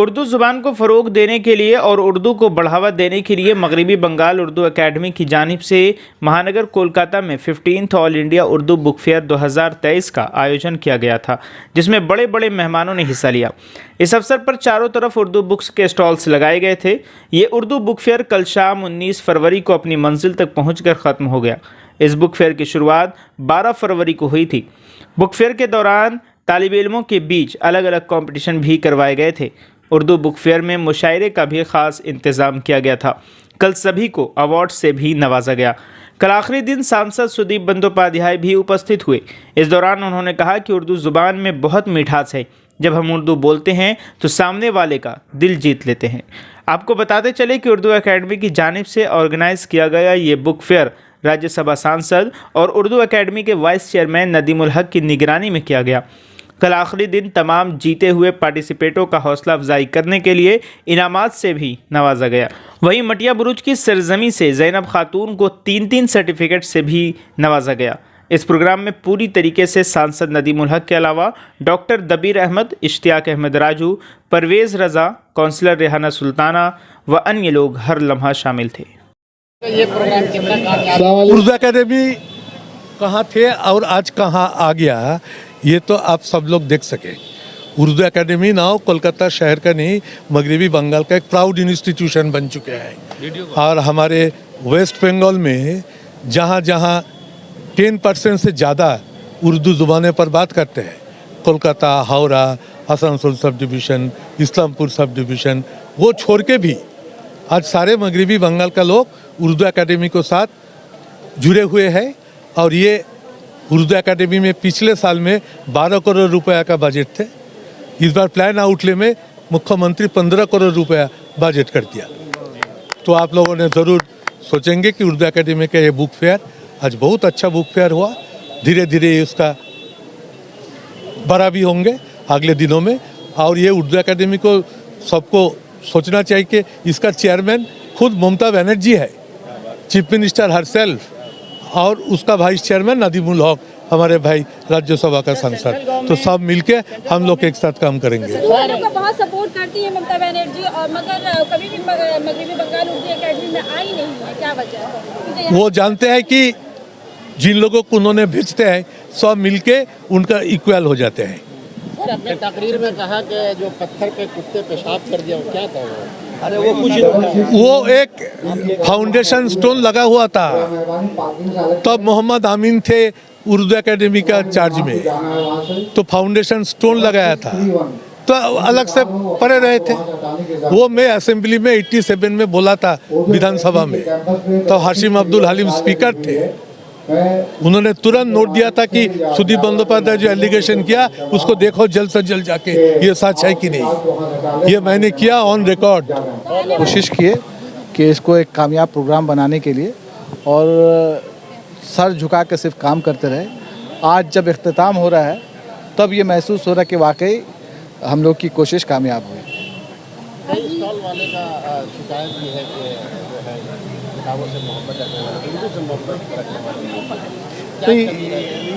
उर्दू ज़ुबान को फ़रोग़ देने के लिए और उर्दू को बढ़ावा देने के लिए मगरबी बंगाल उर्दू एकेडमी की जानिब से महानगर कोलकाता में 15th all India Urdu book fair 2023 का आयोजन किया गया था, जिसमें बड़े बड़े मेहमानों ने हिस्सा लिया। इस अवसर पर चारों तरफ उर्दू बुक्स के स्टॉल्स लगाए गए थे। ये उर्दू बुक फेयर कल शाम 19 फरवरी को अपनी मंजिल तक पहुँचकर ख़त्म हो गया। इस बुक फेयर की शुरुआत 12 फरवरी को हुई थी। बुक फेयर के दौरान तालिब इल्मों के बीच अलग अलग कंपटीशन भी करवाए गए थे। उर्दू बुक फेयर में मुशायरे का भी ख़ास इंतज़ाम किया गया था। कल सभी को अवार्ड से भी नवाजा गया। कल आखिरी दिन सांसद सुदीप बंदोपाध्याय भी उपस्थित हुए। इस दौरान उन्होंने कहा कि उर्दू ज़ुबान में बहुत मिठास है। जब हम उर्दू बोलते हैं तो सामने वाले का दिल जीत लेते हैं। आपको बताते चले कि उर्दू एकेडमी की जानिब से ऑर्गेनाइज़ किया गया ये बुक फेयर राज्यसभा सांसद और उर्दू एकेडमी के वाइस चेयरमैन नदीमुल हक की निगरानी में किया गया। कल आखिरी दिन तमाम जीते हुए पार्टिसिपेटों का हौसला अफजाई करने के लिए इनामात से भी नवाजा गया। वहीं मटिया बुरुज की सरजमी से जैनब खातून को 3-3 सर्टिफिकेट से भी नवाजा गया। इस प्रोग्राम में पूरी तरीके से सांसद नदीमुल हक के अलावा डॉक्टर दबीर अहमद, इश्तियाक अहमद राजू, परवेज़ रज़ा, काउंसलर रेहाना सुल्ताना व अन्य लोग हर लम्हा शामिल थे। ये प्रोग्राम कितना कामयाब? उर्दू एकेडमी कहाँ थे और आज कहाँ आ गया, ये तो आप सब लोग देख सके। उर्दू एकेडमी नाउ कोलकाता शहर का नहीं, मगरबी बंगाल का एक प्राउड इंस्टीट्यूशन बन चुके हैं। और हमारे वेस्ट बंगाल में जहाँ जहाँ 10% से ज़्यादा उर्दू ज़ुबानें पर बात करते हैं, Kolkata, Howrah, Asansol sub division, Islampur sub division, वो छोड़ के भी आज सारे मगरबी बंगाल का लोग उर्दू एकेडमी के साथ जुड़े हुए हैं। और ये उर्दू एकेडमी में पिछले साल में 12 करोड़ रुपया का बजट थे। इस बार प्लान आउटले में मुख्यमंत्री 15 करोड़ रुपया बजट कर दिया। तो आप लोगों ने ज़रूर सोचेंगे कि उर्दू एकेडमी का ये बुक फेयर आज बहुत अच्छा बुक फेयर हुआ। धीरे धीरे उसका बड़ा भी होंगे अगले दिनों में। और ये उर्दू एकेडमी को सबको सोचना चाहिए कि इसका चेयरमैन खुद ममता बनर्जी है, चीफ मिनिस्टर हरसेल्फ, और उसका वाइस चेयरमैन नदीमुल हक, हमारे भाई राज्यसभा का सांसद। तो सब मिलके हम लोग एक साथ काम करेंगे। बहुत सपोर्ट करती है ममता बनर्जी, और मगर कभी भी मगरबी बंगाल उर्दू एकेडमी में आई नहीं है, क्या वजह है? वो जानते हैं कि जिन लोगों को उन्होंने भेजते हैं सब मिलके उनका इक्वल हो जाते हैं। अपने तकरीर में कहा कि जो पत्थर पे कुत्ते पेशाब कर दिया, वो क्या था? अरे वो एक फाउंडेशन स्टोन लगा हुआ था, तब मोहम्मद आमीन थे उर्दू एकेडमी का चार्ज में, तो फाउंडेशन स्टोन लगाया था, तो अलग से पड़े रहे थे। वो मैं असेंबली में 87 में बोला था विधानसभा में, तो हाशिम अब्दुल हलीम स्पीकर थे। उन्होंने तुरंत नोट दिया था कि सुदीप बंदोपाध्याय जो एलिगेशन किया उसको देखो जल्द से जल्द जाके ये सच है कि नहीं। ये मैंने किया ऑन रिकॉर्ड। कोशिश किए कि इसको एक कामयाब प्रोग्राम बनाने के लिए, और सर झुका के सिर्फ काम करते रहे। आज जब इख्तिताम हो रहा है तब ये महसूस हो रहा है कि वाकई हम लोग की कोशिश कामयाब हुई। कई स्टॉल वाले का शिकायत भी है कि जो है किताबों से मोहब्बत रखने वाले, उर्दू से मोहब्बत रखने वाले। तो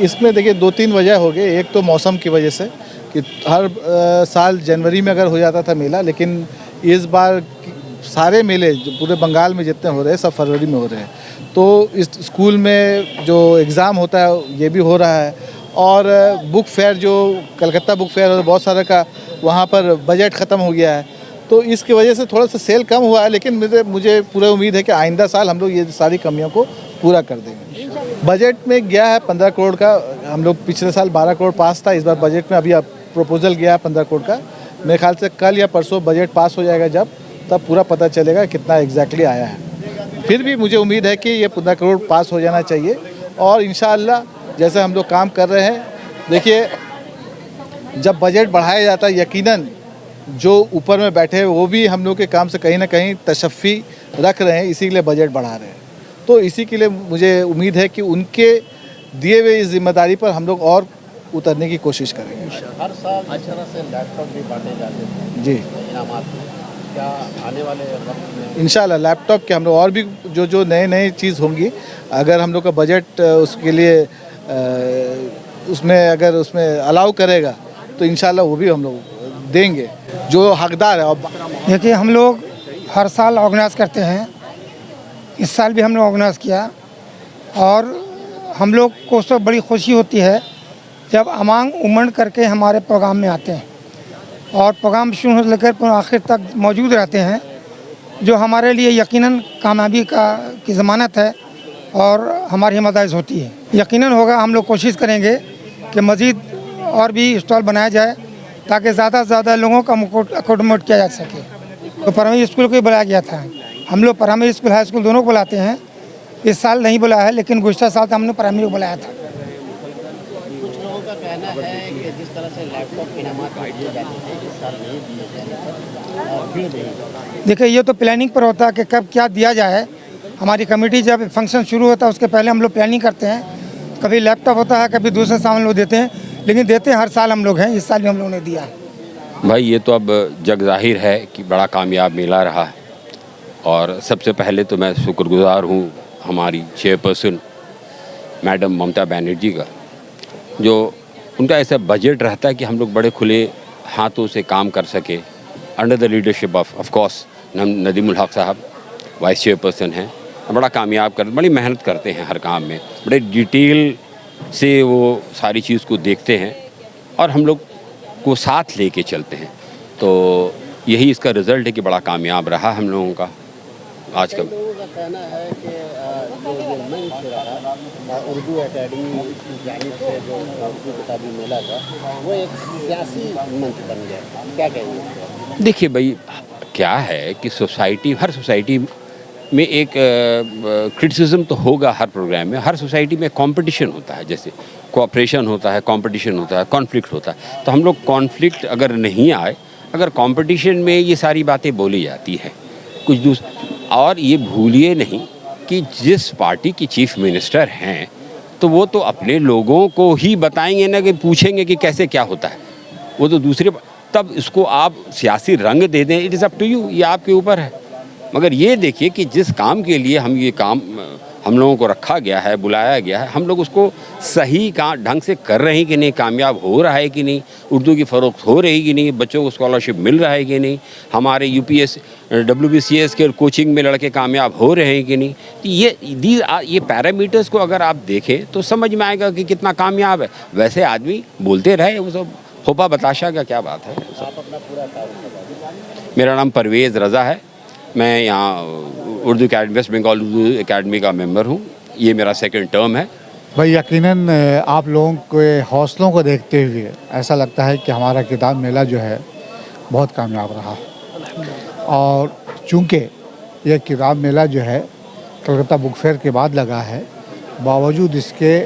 इसमें देखिए 2-3 वजह हो गए। एक तो मौसम की वजह से कि हर साल जनवरी में अगर हो जाता था मेला, लेकिन इस बार सारे मेले जो पूरे बंगाल में जितने हो रहे हैं सब फरवरी में हो रहे हैं। तो इस स्कूल में जो एग्ज़ाम होता है ये भी हो रहा है, और बुक फेयर जो कलकत्ता बुक फेयर बहुत सारे का वहाँ पर बजट ख़त्म हो गया है, तो इसकी वजह से थोड़ा सा सेल कम हुआ है। लेकिन मुझे पूरा उम्मीद है कि आइंदा साल हम लोग ये सारी कमियों को पूरा कर देंगे। बजट में गया है 15 करोड़ का। हम लोग पिछले साल 12 करोड़ पास था, इस बार बजट में अभी प्रपोजल गया है 15 करोड़ का। मेरे ख्याल से कल या परसों बजट पास हो जाएगा, जब तब पूरा पता चलेगा कितना एग्जैक्टली आया है। फिर भी मुझे उम्मीद है कि ये 15 करोड़ पास हो जाना चाहिए। और इंशाअल्लाह जैसे हम लोग काम कर रहे हैं, देखिए जब बजट बढ़ाया जाता है यकीनन जो ऊपर में बैठे हैं वो भी हम लोग के काम से कहीं ना कहीं तशफ़ी रख रहे हैं, इसी के लिए बजट बढ़ा रहे हैं। तो इसी के लिए मुझे उम्मीद है कि उनके दिए हुए इस जिम्मेदारी पर हम लोग और उतरने की कोशिश करेंगे। हर साल इस तरह से लैपटॉप भी बांटे जाते हैं जी, इनामात में। क्या आने वाले वक्त में इंशाल्लाह लैपटॉप के हम लोग और भी जो नए चीज़ होंगी, अगर हम लोग का बजट उसके लिए उसमें अगर उसमें अलाउ करेगा तो इंशाल्लाह वो भी हम लोग देंगे जो हकदार है। और देखिए, हम लोग हर साल ऑर्गेनाइज करते हैं, इस साल भी हम लोग ऑर्गेनाइज किया और हम लोग को तो बड़ी खुशी होती है जब अमांग उमंड करके हमारे प्रोग्राम में आते हैं और प्रोग्राम शुरू से लेकर आखिर तक मौजूद रहते हैं, जो हमारे लिए यकीनन कामयाबी की ज़मानत है और हमारी हिम्मत होती है। यकीनन होगा, हम लोग कोशिश करेंगे कि मज़ीद और भी स्टॉल बनाया जाए ताकि ज़्यादा से ज़्यादा लोगों का अकोमोडेट किया जा सके। तो प्राइमरी स्कूल को ही बुलाया गया था, हम लोग प्राइमरी स्कूल हाई स्कूल दोनों को बुलाते हैं। इस साल नहीं बुलाया है, लेकिन गुज़श्ता साल तो हमने प्राइमरी को बुलाया था। कुछ लोगों का कहना है कि जिस तरह से लैपटॉप इनामात दिए जाते थे इस साल नहीं दिए जाने पर भीड़ नहीं। देखिए, ये तो प्लानिंग पर होता है कि कब क्या दिया जाए। हमारी कमेटी जब फंक्शन शुरू होता है उसके पहले हम लोग प्लानिंग करते हैं, कभी लैपटॉप होता है, कभी दूसरे सामान लोग देते हैं, लेकिन देते हैं हर साल हम लोग हैं। इस साल भी हम लोगों ने दिया। भाई, ये तो अब जग ज़ाहिर है कि बड़ा कामयाब मेला रहा है और सबसे पहले तो मैं शुक्रगुजार हूँ हमारी चेयरपर्सन मैडम ममता बनर्जी का, जो उनका ऐसा बजट रहता है कि हम लोग बड़े खुले हाथों से काम कर सके under the leadership of course Nadimul हक साहब वाइस चेयरपर्सन हैं। बड़ा कामयाब बड़ी मेहनत करते हैं हर काम में, बड़े डिटेल से वो सारी चीज़ को देखते हैं और हम लोग को साथ लेके चलते हैं। तो यही इसका रिज़ल्ट है कि बड़ा कामयाब रहा हम लोगों का आज का। लोगों का कहना है कि जो मंच रहा उर्दू एकेडमी की जानिब से जो उर्दू किताबी मेला था वो एक सियासी मंच बन गया, क्या कहेंगे? देखिए भाई, क्या है कि हर सोसाइटी में एक क्रिटिसिज्म तो होगा हर प्रोग्राम में। हर सोसाइटी में कंपटीशन होता है, जैसे कोऑपरेशन होता है, कंपटीशन होता है, कॉन्फ्लिक्ट होता है। तो हम लोग कॉन्फ्लिक्ट अगर नहीं आए, अगर कंपटीशन में ये सारी बातें बोली जाती है कुछ और ये भूलिए नहीं कि जिस पार्टी की चीफ मिनिस्टर हैं तो वो तो अपने लोगों को ही बताएंगे ना, कि पूछेंगे कि कैसे क्या होता है। वो तो दूसरे, तब इसको आप सियासी रंग दे दें, it is up to you, ये आपके ऊपर है। मगर ये देखिए कि जिस काम के लिए ये काम हम लोगों को रखा गया है, बुलाया गया है, हम लोग उसको सही ढंग से कर रहे हैं कि नहीं, कामयाब हो रहा है कि नहीं, उर्दू की फ़रोख्त हो रही कि नहीं, बच्चों को स्कॉलरशिप मिल रहा है कि नहीं, हमारे UPS WBCS के कोचिंग में लड़के कामयाब हो रहे हैं कि नहीं। तो ये पैरामीटर्स को अगर आप देखें तो समझ में आएगा कि कितना कामयाब है। वैसे आदमी बोलते रहे, वो सब होपा बताशा का क्या बात है। आप अपना पूरा काम। मेरा नाम परवेज़ रज़ा है, मैं यहाँ Urdu academy, west Bengal Urdu academy का मेंबर हूँ। ये मेरा सेकंड टर्म है। भाई, यकीनन आप लोगों के हौसलों को देखते हुए ऐसा लगता है कि हमारा किताब मेला जो है बहुत कामयाब रहा। और चूँकि यह किताब मेला जो है कलकत्ता बुक फेयर के बाद लगा है, बावजूद इसके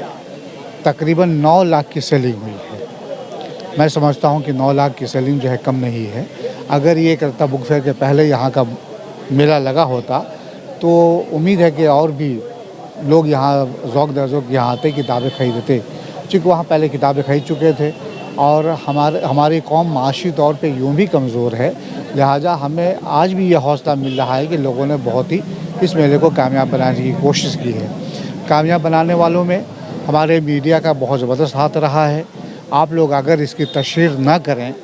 तकरीबन 9 लाख की सेलिंग हुई है। मैं समझता हूँ कि 9 लाख की सेलिंग जो है कम नहीं है। अगर ये कलकत्ता बुक फेयर के पहले यहाँ का मेला लगा होता तो उम्मीद है कि और भी लोग यहाँ ज़ौक़ दर ज़ौक़ यहाँ आते, किताबें ख़रीदते, क्योंकि वहाँ पहले किताबें ख़रीद चुके थे। और हमारी कौम माशी तौर पे यूँ भी कमज़ोर है, लिहाजा हमें आज भी यह हौसला मिल रहा है कि लोगों ने बहुत ही इस मेले को कामयाब बनाने की कोशिश की है। कामयाब बनाने वालों में हमारे मीडिया का बहुत ज़बरदस्त हाथ रहा है। आप लोग अगर इसकी तशहीर ना करें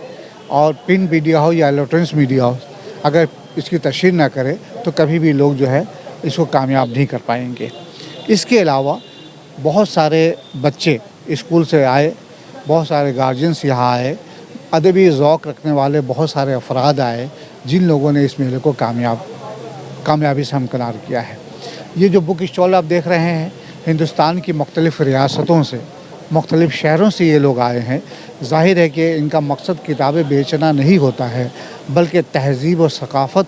और प्रिंट मीडिया हो या इलेक्ट्रॉनिक्स मीडिया हो, अगर इसकी तशहीर ना करें तो कभी भी लोग जो है इसको कामयाब नहीं कर पाएंगे। इसके अलावा बहुत सारे बच्चे स्कूल से आए, बहुत सारे गार्जियंस यहाँ आए, अदबी ज़ौक़ रखने वाले बहुत सारे अफराद आए, जिन लोगों ने इस मेले को कामयाबी से हमकिनार किया है। ये जो बुक स्टॉल आप देख रहे हैं, हिंदुस्तान की मुख्तलिफ़ रियासतों से, मुख्तलिफ़ शहरों से ये लोग आए हैं। ज़ाहिर है कि इनका मकसद किताबें बेचना नहीं होता है, बल्कि तहज़ीब और सकाफ़त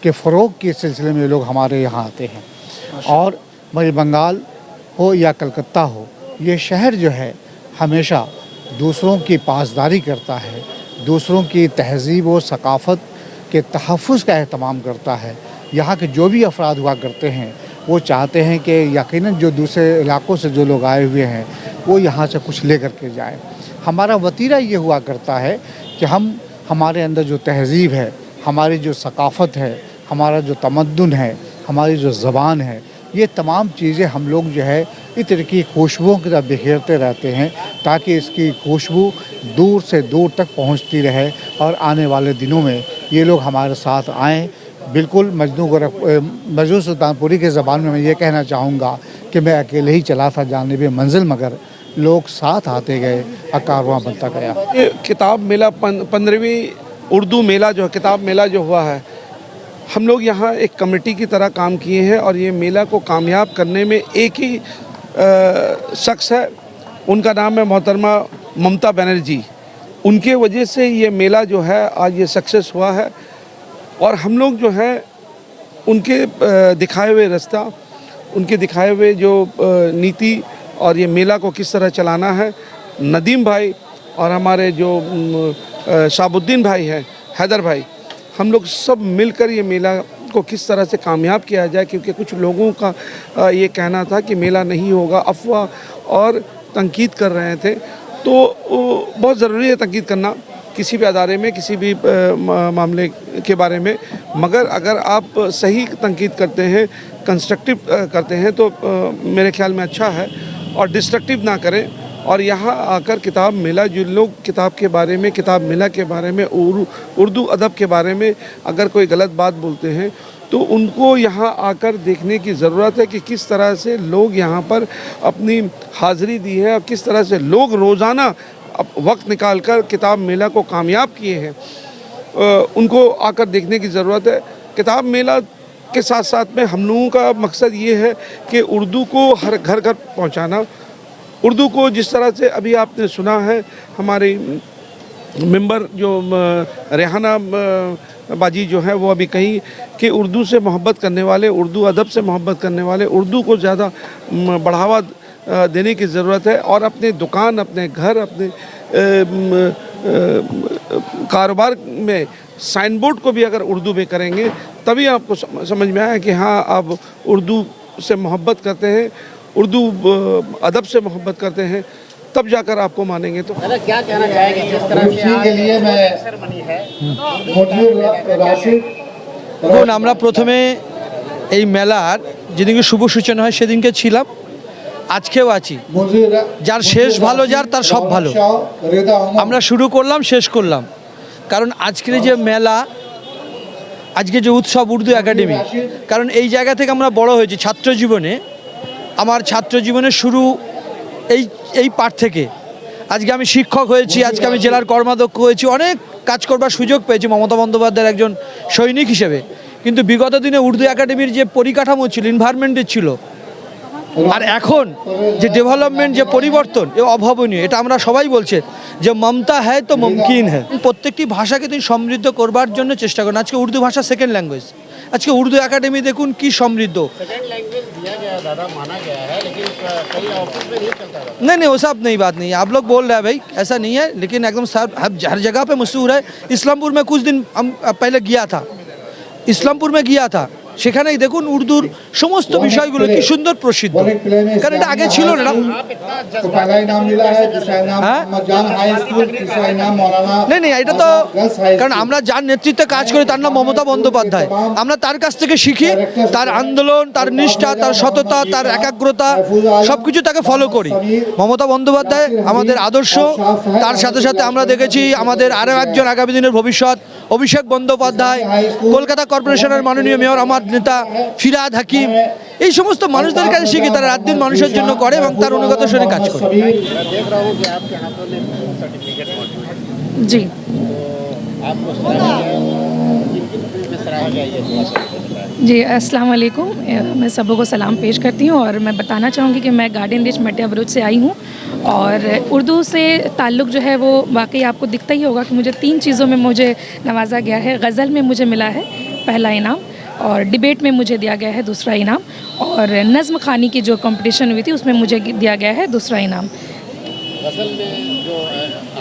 के फ़रोग़ के सिलसिले में लोग हमारे यहाँ आते हैं। और भाई, बंगाल हो या कलकत्ता हो, ये शहर जो है हमेशा दूसरों की पासदारी करता है, दूसरों की तहज़ीब और सकाफ़त के तहफ़्फ़ुज़ का एहतमाम करता है। यहाँ के जो भी अफराद हुआ करते हैं वो चाहते हैं कि यकीनन जो दूसरे इलाक़ों से जो लोग आए हुए हैं वो यहाँ से कुछ ले कर के जाएँ। हमारा वतीरा ये हुआ करता है कि हमारे अंदर जो तहज़ीब है, हमारी जो सकाफ़त है, हमारा जो तमद्दुन है, हमारी जो ज़बान है, ये तमाम चीज़ें हम लोग जो है इस तरह की खुशबुओं की तरफ बिखेरते रहते हैं ताकि इसकी खुशबू दूर से दूर तक पहुंचती रहे और आने वाले दिनों में ये लोग हमारे साथ आएँ। बिल्कुल मजनू सुल्तानपुरी के ज़बान में मैं ये कहना चाहूँगा कि मैं अकेले ही चला था जानिब मंजिल, मगर लोग साथ आते गए और कारवां बनता गया। ये किताब मेला 15वीं उर्दू मेला जो किताब मेला जो हुआ है, हम लोग यहाँ एक कमेटी की तरह काम किए हैं और ये मेला को कामयाब करने में एक ही शख्स है, उनका नाम है मोहतरमा ममता बनर्जी। उनके वजह से ये मेला जो है आज ये सक्सेस हुआ है और हम लोग जो है उनके दिखाए हुए रास्ता, उनके दिखाए हुए जो नीति और ये मेला को किस तरह चलाना है, नदीम भाई और हमारे जो शाबुद्दीन भाई हैं, हैदर भाई, हम लोग सब मिलकर ये मेला को किस तरह से कामयाब किया जाए, क्योंकि कुछ लोगों का ये कहना था कि मेला नहीं होगा, अफवाह और तनकीद कर रहे थे। तो बहुत ज़रूरी है तनकीद करना किसी भी अदारे में, किसी भी मामले के बारे में, मगर अगर आप सही तनकीद करते हैं, कंस्ट्रक्टिव करते हैं तो मेरे ख्याल में अच्छा है और डिस्ट्रक्टिव ना करें। और यहाँ आकर किताब मेला, जो लोग किताब के बारे में, किताब मेला के बारे में, उर्दू अदब के बारे में अगर कोई गलत बात बोलते हैं तो उनको यहाँ आकर देखने की ज़रूरत है कि किस तरह से लोग यहाँ पर अपनी हाज़िरी दी है और किस तरह से लोग रोज़ाना वक्त निकालकर किताब मेला को कामयाब किए हैं। उनको आकर देखने की ज़रूरत है। किताब मेला के साथ साथ में हम लोगों का मकसद ये है कि उर्दू को हर घर घर पहुँचाना। उर्दू को जिस तरह से अभी आपने सुना है, हमारे मेंबर जो रेहाना बाजी जो है वो अभी कहीं कि उर्दू से मोहब्बत करने वाले, उर्दू अदब से मोहब्बत करने वाले, उर्दू को ज़्यादा बढ़ावा देने की ज़रूरत है और अपने दुकान, अपने घर, अपने कारोबार में साइन बोर्ड को भी अगर उर्दू में करेंगे तभी आपको समझ में आया कि हाँ आप उर्दू से मोहब्बत करते हैं, उर्दू अदब से मोहब्बत करते हैं, तब जाकर आपको मानेंगे। तो क्या कहना चाहेंगे जिस तरह से आज अवसर बनी है? এখন আমরা প্রথমে এই মেলার যেদিনকে শুভ সূচনা হয় সেদিনকে ছিলাম, আজকেও আছি। যার শেষ ভালো, যার তার সব ভালো। আমরা শুরু করলাম, শেষ করলাম, কারণ আজকের যে মেলা, আজকে যে উৎসব উর্দু একাডেমি, কারণ এই জায়গা থেকে আমরা বড় হয়েছি ছাত্র জীবনে। আমার ছাত্র জীবনের শুরু এই পাঠ থেকে। আজকে আমি শিক্ষক হয়েছি, আজকে আমি জেলার কর্মাধ্যক্ষ হয়েছি, অনেক কাজ করবার সুযোগ পেয়েছি মমতা বন্দ্যোপাধ্যায়ের একজন সৈনিক হিসেবে। কিন্তু বিগত দিনে উর্দু একাডেমির যে পরিকাঠামো ছিল, এনভায়রনমেন্টের ছিল, আর এখন যে ডেভেলপমেন্ট, যে পরিবর্তন, এ অভাবনীয়। এটা আমরা সবাই বলছে যে মমতা হ্যায় তো মুমকিন হ্যায়। প্রত্যেকটি ভাষাকে তিনি সমৃদ্ধ করবার জন্য চেষ্টা করেন। আজকে উর্দু ভাষা সেকেন্ড ল্যাঙ্গুয়েজ। আজকে উর্দু একাডেমি দেখুন কি সমৃদ্ধ। नहीं वो सब नहीं, बात नहीं है। आप लोग बोल रहे हैं भाई, ऐसा नहीं है, लेकिन एकदम हर जगह पे मशहूर है। इस्लामपुर में कुछ दिन हम पहले गया था, इस्लामपुर में गया था, সেখানেই দেখুন উর্দুর সমস্ত বিষয়গুলো কি সুন্দর প্রসিদ্ধ। কারণ এটা আগে ছিল না। নেই এটা তো, কারণ আমরা যার নেতৃত্বে কাজ করি তার নাম মমতা বন্দ্যোপাধ্যায়। আমরা তার কাছ থেকে শিখি, তার আন্দোলন, তার নিষ্ঠা, তার সততা, তার একাগ্রতা, সব কিছু তাকে ফলো করি। মমতা বন্দ্যোপাধ্যায় আমাদের আদর্শ। তার সাথে সাথে আমরা দেখেছি আমাদের আরও একজন আগামী দিনের ভবিষ্যৎ অভিষেক বন্দ্যোপাধ্যায়, কলকাতা কর্পোরেশনের মাননীয় মেয়র আমার নেতা ফিরাদ হাকিম, এই সমস্ত মানুষদের কাছে শিখি। তারা রাত দিন মানুষের জন্য করে এবং তার অনুগত শুনে কাজ করে। जी जी अस्सलाम वालेकुम। मैं सबों को सलाम पेश करती हूँ और मैं बताना चाहूँगी कि मैं गार्डन रिच मटिया बरूच से आई हूँ और उर्दू से ताल्लुक़ जो है वो वाकई आपको दिखता ही होगा कि मुझे 3 चीज़ों में मुझे नवाजा गया है। गज़ल में मुझे मिला है पहला इनाम और डिबेट में मुझे दिया गया है दूसरा इनाम और नज़्म ख़ानी की जो कंपटीशन हुई थी उसमें मुझे दिया गया है दूसरा इनाम। गज़ल में जो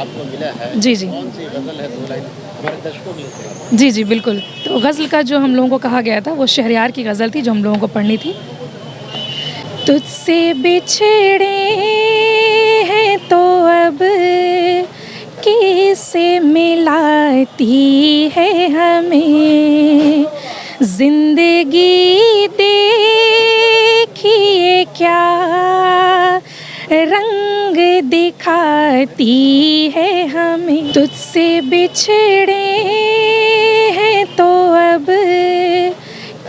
आपको मिला है, जी जी, कौन सी गज़ल है? 2 लाइन हमारे दर्शकों के लिए। जी जी बिल्कुल। तो गज़ल का जो हम लोगों को कहा गया था वो शहरयार की गज़ल थी जो हम लोगों को पढ़नी थी। तुझसे बिछड़े हैं तो अब किससे मिलाती है हमें जिंदगी दे क्या रंग दिखाती है हमें, तुझसे बिछड़े हैं तो अब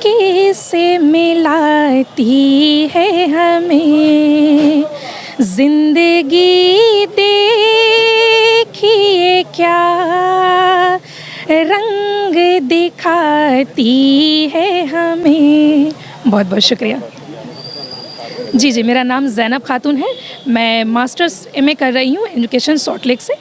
किसे मिलाती है हमें, जिंदगी देखिए क्या रंग दिखाती है हमें। बहुत बहुत शुक्रिया। जी, मेरा नाम ज़ैनब खातून है। मैं मास्टर्स MA कर रही हूँ एजुकेशन सॉल्ट लेक से।